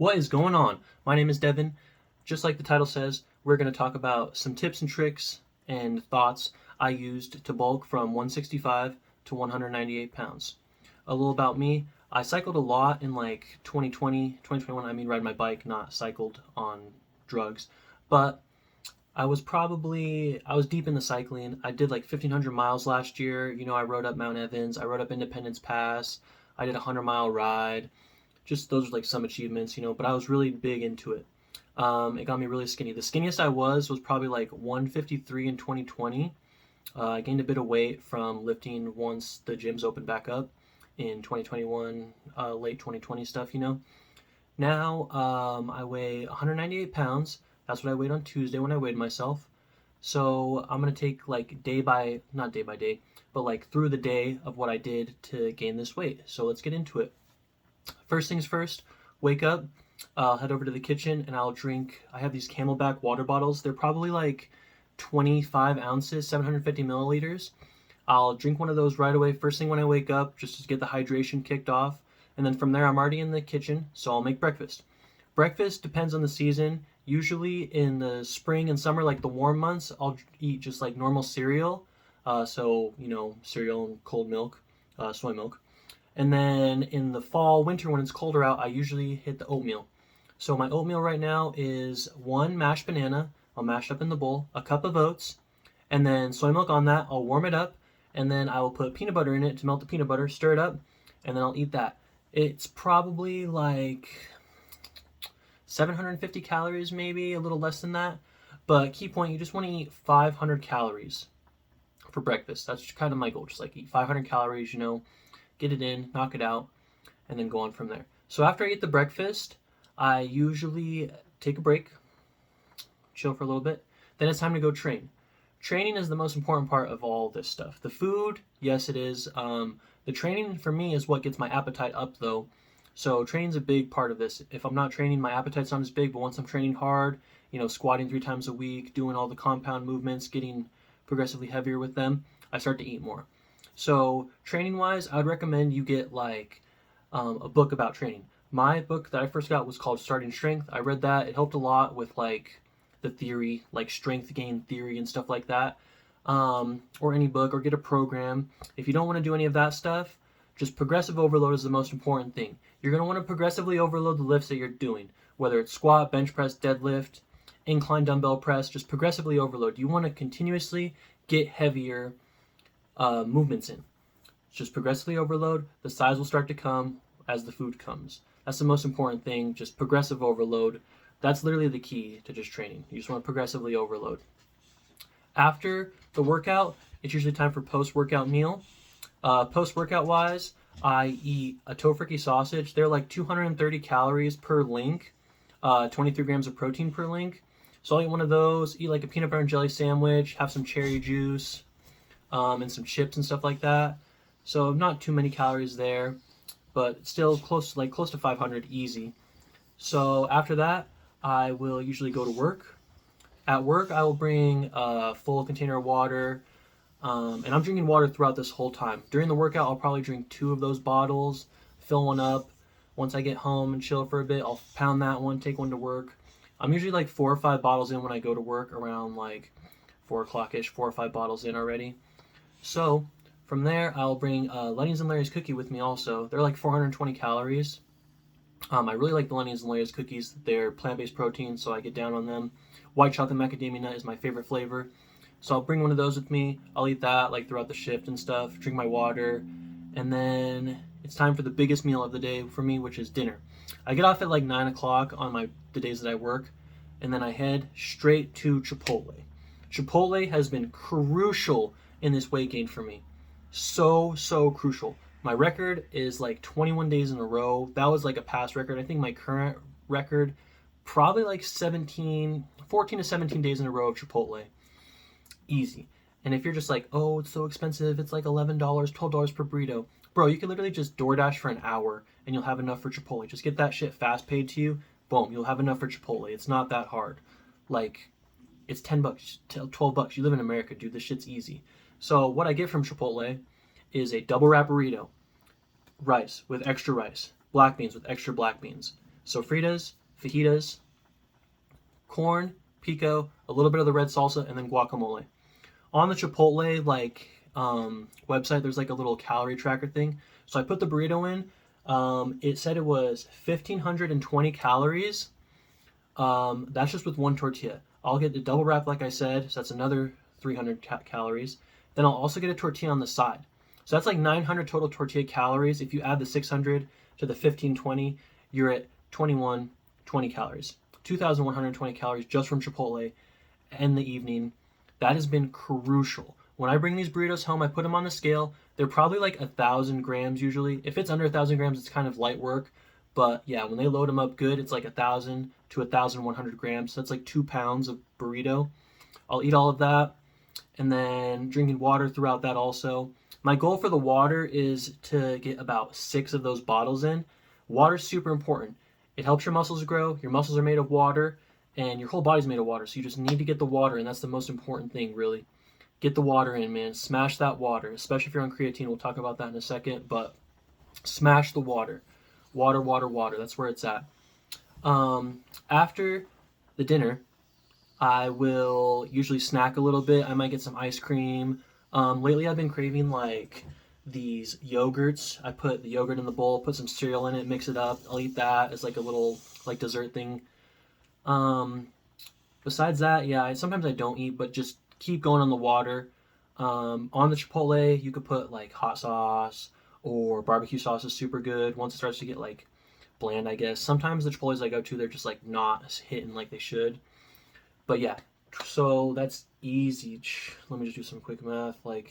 What is going on? My name is Devin. Just like the title says, we're going to talk about some tips and tricks and thoughts I used to bulk from 165 to 198 pounds. A little about me. I cycled a lot in like 2020, 2021. I mean, ride my bike, not cycled on drugs. But I was deep in the cycling. I did like 1,500 miles last year. I rode up Mount Evans. I rode up Independence Pass. I did a 100-mile ride. Just those are like some achievements, but I was really big into it. It got me really skinny. The skinniest I was probably like 153 in 2020. I gained a bit of weight from lifting once the gyms opened back up in 2021, late 2020 stuff. Now I weigh 198 pounds. That's what I weighed on Tuesday when I weighed myself. So I'm going to take like not day by day, but like through the day of what I did to gain this weight. So let's get into it. First things first, wake up, I'll head over to the kitchen and I'll drink. I have these Camelback water bottles. They're probably like 25 ounces, 750 milliliters. I'll drink one of those right away, first thing when I wake up, just to get the hydration kicked off. And then from there, I'm already in the kitchen, so I'll make breakfast. Breakfast depends on the season. Usually in the spring and summer, like the warm months, I'll eat just like normal cereal. Cereal and cold milk, soy milk. And then in the fall, winter, when it's colder out, I usually hit the oatmeal. So my oatmeal right now is one mashed banana, I'll mash up in the bowl, a cup of oats, and then soy milk on that. I'll warm it up, and then I will put peanut butter in it to melt the peanut butter, stir it up, and then I'll eat that. It's probably like 750 calories, maybe a little less than that. But key point, you just want to eat 500 calories for breakfast. That's kind of my goal, just like eat 500 calories, get it in, knock it out, and then go on from there. So after I eat the breakfast, I usually take a break, chill for a little bit. Then it's time to go train. Training is the most important part of all this stuff. The food, yes, it is. The training for me is what gets my appetite up, though. So training's a big part of this. If I'm not training, my appetite's not as big. But once I'm training hard, squatting 3 times a week, doing all the compound movements, getting progressively heavier with them, I start to eat more. So training wise, I'd recommend you get like a book about training. My book that I first got was called Starting Strength. I read that. It helped a lot with like the theory, like strength gain theory and stuff like that. Or any book, or get a program. If you don't want to do any of that stuff, just progressive overload is the most important thing. You're going to want to progressively overload the lifts that you're doing, whether it's squat, bench press, deadlift, incline dumbbell press, just progressively overload. You want to continuously get heavier movements in. Just progressively overload. The size will start to come as the food comes. That's the most important thing, just progressive overload. That's literally the key to just training. You just want to progressively overload. After the workout, it's usually time for post-workout meal. Post-workout wise, I eat a tofurkey sausage. They're like 230 calories per link, 23 grams of protein per link. So I'll eat one of those, eat like a peanut butter and jelly sandwich, have some cherry juice, and some chips and stuff like that. So not too many calories there, but still close to 500 easy. So after that, I will usually go to work. At work, I will bring a full container of water, and I'm drinking water throughout this whole time. During the workout, I'll probably drink 2 of those bottles, fill one up. Once I get home and chill for a bit, I'll pound that one, take one to work. I'm usually like 4 or 5 bottles in when I go to work, around like 4 o'clock-ish, 4 or 5 bottles in already. So from there, I'll bring Lenny's and Larry's cookie with me also. They're like 420 calories. I really like the Lenny's and Larry's cookies. They're plant-based protein, so I get down on them. White chocolate macadamia nut is my favorite flavor. So I'll bring one of those with me. I'll eat that like throughout the shift and stuff, drink my water, and then it's time for the biggest meal of the day for me, which is dinner. I get off at like 9 o'clock on the days that I work, and then I head straight to Chipotle. Chipotle has been crucial in this weight gain for me. So crucial. My record is like 21 days in a row. That was like a past record. I think my current record, probably like 14 to 17 days in a row of Chipotle. Easy. And if you're just like, oh, it's so expensive, it's like $11, $12 per burrito. Bro, you can literally just DoorDash for an hour and you'll have enough for Chipotle. Just get that shit fast paid to you. Boom, you'll have enough for Chipotle. It's not that hard. Like, it's $10, $12. You live in America, dude. This shit's easy. So what I get from Chipotle is a double wrap burrito, rice with extra rice, black beans with extra black beans, Sofritas, fajitas, corn, pico, a little bit of the red salsa, and then guacamole. On the Chipotle website, there's like a little calorie tracker thing. So I put the burrito in. It said it was 1,520 calories. That's just with one tortilla. I'll get the double wrap, like I said, so that's another 300 calories. Then I'll also get a tortilla on the side. So that's like 900 total tortilla calories. If you add the 600 to the 1520, you're at 2120 calories. 2,120 calories just from Chipotle in the evening. That has been crucial. When I bring these burritos home, I put them on the scale. They're probably like 1,000 grams usually. If it's under 1,000 grams, it's kind of light work. But yeah, when they load them up good, it's like 1,000 to 1,100 grams. So that's like 2 pounds of burrito. I'll eat all of that, and then drinking water throughout that also. My goal for the water is to get about 6 of those bottles in. Water's super important. It helps your muscles grow. Your muscles are made of water, and your whole body's made of water. So you just need to get the water, and that's the most important thing, really. Get the water in, man. Smash that water, especially if you're on creatine. We'll talk about that in a second, but smash the water. Water, water, water. That's where it's at. After the dinner, I will usually snack a little bit. I might get some ice cream. Lately, I've been craving like these yogurts. I put the yogurt in the bowl, put some cereal in it, mix it up. I'll eat that as like a little like dessert thing. Besides that, yeah, sometimes I don't eat, but just keep going on the water. On the Chipotle, you could put like hot sauce or barbecue sauce is super good. Once it starts to get like bland, I guess. Sometimes the Chipotles I go to, they're just like not hitting like they should. But yeah, so that's easy. Let me just do some quick math. So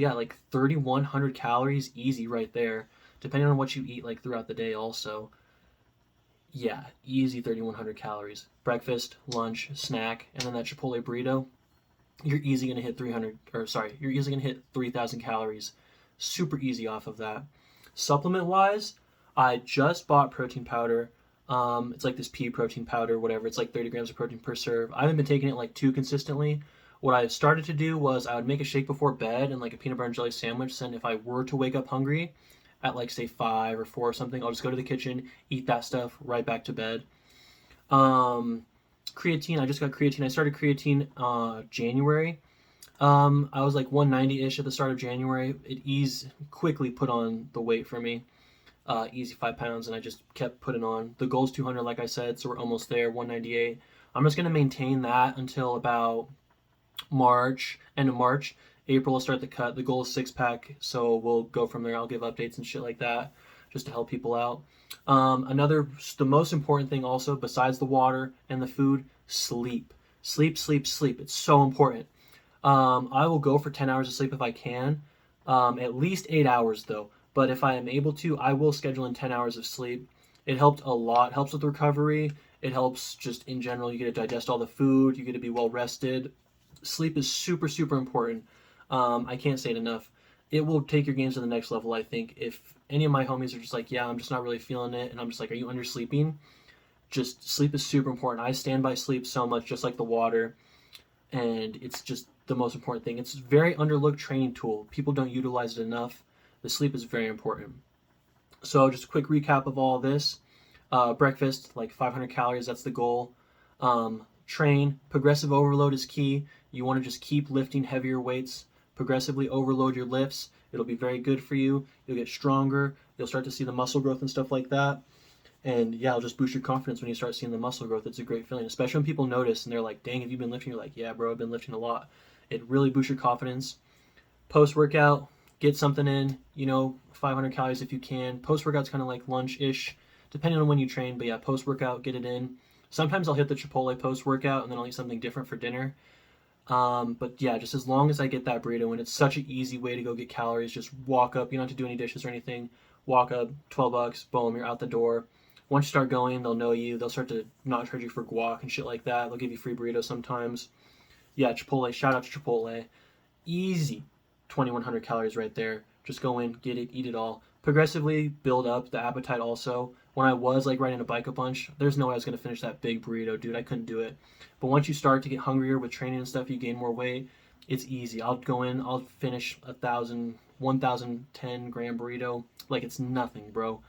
yeah, like 3,100 calories, easy right there. Depending on what you eat like throughout the day also. Yeah, easy 3,100 calories. Breakfast, lunch, snack, and then that Chipotle burrito. You're easy gonna hit you're easily gonna hit 3,000 calories. Super easy off of that. Supplement wise, I just bought protein powder. It's like this pea protein powder, whatever. It's like 30 grams of protein per serve. I haven't been taking it like too consistently. What I started to do was I would make a shake before bed and like a peanut butter and jelly sandwich. Then if I were to wake up hungry at like say 5 or 4 or something, I'll just go to the kitchen, eat that stuff, right back to bed. Creatine, I just got creatine. I started creatine January. I was like 190-ish at the start of January. It quickly put on the weight for me. Easy 5 pounds, and I just kept putting on. The goal's 200, like I said, so we're almost there, 198. I'm just going to maintain that until about end of March. April, I'll start the cut. The goal is 6-pack, so we'll go from there. I'll give updates and shit like that just to help people out. The most important thing also, besides the water and the food, sleep. Sleep, sleep, sleep. It's so important. I will go for 10 hours of sleep if I can. At least 8 hours though. But if I am able to, I will schedule in 10 hours of sleep. It helped a lot. It helps with recovery. It helps just in general. You get to digest all the food. You get to be well rested. Sleep is super, super important. I can't say it enough. It will take your games to the next level, I think. If any of my homies are just like, yeah, I'm just not really feeling it, and I'm just like, are you undersleeping? Just sleep is super important. I stand by sleep so much, just like the water, and it's just the most important thing. It's a very underlooked training tool. People don't utilize it enough. The sleep is very important. So just a quick recap of all this. Breakfast, like 500 calories, that's the goal. Train, progressive overload is key. You want to just keep lifting heavier weights. Progressively overload your lifts. It'll be very good for you. You'll get stronger. You'll start to see the muscle growth and stuff like that. And yeah, it'll just boost your confidence when you start seeing the muscle growth. It's a great feeling, especially when people notice and they're like, dang, have you been lifting? You're like, yeah, bro, I've been lifting a lot. It really boosts your confidence. Post-workout, get something in, 500 calories if you can. Post-workout's kind of like lunch-ish, depending on when you train. But yeah, post-workout, get it in. Sometimes I'll hit the Chipotle post-workout and then I'll eat something different for dinner. But yeah, just as long as I get that burrito, and it's such an easy way to go get calories. Just walk up. You don't have to do any dishes or anything. Walk up, $12, boom, you're out the door. Once you start going, they'll know you. They'll start to not charge you for guac and shit like that. They'll give you free burritos sometimes. Yeah, Chipotle. Shout out to Chipotle. Easy 2,100 calories right there. Just go in, get it, eat it all. Progressively build up the appetite also. When I was like riding a bike a bunch, there's no way I was going to finish that big burrito, dude. I couldn't do it. But once you start to get hungrier with training and stuff, you gain more weight. It's easy. I'll go in, I'll finish 1,010 gram burrito like it's nothing, bro.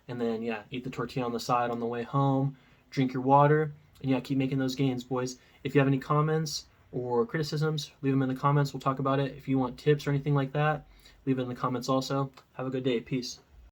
And then, yeah, eat the tortilla on the side on the way home, drink your water, and yeah, keep making those gains, boys. If you have any comments or criticisms, leave them in the comments. We'll talk about it. If you want tips or anything like that, leave it in the comments also. Have a good day. Peace.